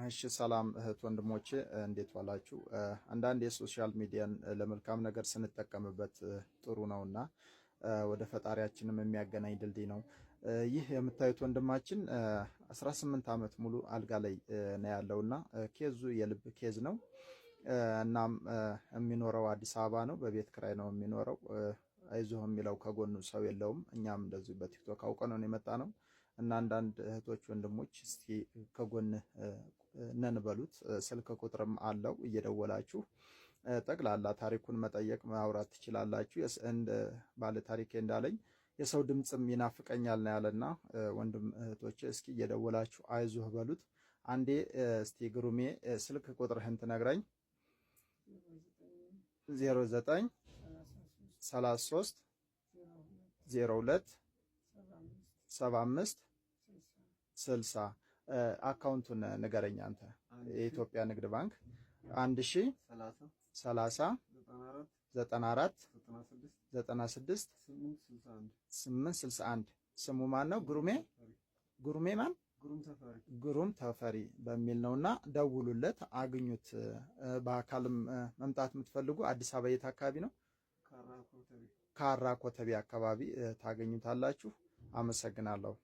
እሺ ሰላም እህት ወንድሞቼ እንዴት ዋላችሁ? አንዳንድ የሶሻል ሚዲያን ለመልካም ነገር ስንጠቀምበት ጥሩ ነውና ወደ ፈጣሪያችንም የሚያገናኝ ድልድይ ነው። ይህ የምታዩት ወንድማችን 18 ዓመት ሙሉ አልጋ ላይ ነው ያለውና ኬዙ የልብ ኬዝ ነው። እናም የሚኖረው አዲስ አበባ ነው። በቤት ክራይ ነው የሚኖረው። አይዞህ የሚለው ከጎኑ ሰው የለውም። እኛም እንደዚህ በቲክቶክ አውቀን ነው የመጣ ነው እና አንዳንድ እህቶች ወንድሞች እስቲ ከጎን ነን በሉት። ስልክ ቁጥርም አለው እየደወላችሁ ጠቅላላ ታሪኩን መጠየቅ ማውራት ትችላላችሁ። እንደ ባለ ታሪኬ እንዳለኝ የሰው ድምጽም ይናፍቀኛል ነው ያለና ወንድም እህቶች እስኪ እየደወላችሁ አይዞህ በሉት። አንዴ እስቲ ግሩሜ ስልክ ቁጥርህን ትነግረኝ? 09 33 02 75 60 አካውንቱን ንገረኝ አንተ። የኢትዮጵያ ንግድ ባንክ 1030 94 96 861 ስሙ ማን ነው? ጉሩሜ ማን? ጉሩም ተፈሪ በሚል ነውና ደውሉለት፣ አግኙት። በአካልም መምጣት የምትፈልጉ አዲስ አበባ የት አካባቢ ነው? ካራ ኮተቤ አካባቢ ታገኙታላችሁ። አመሰግናለሁ።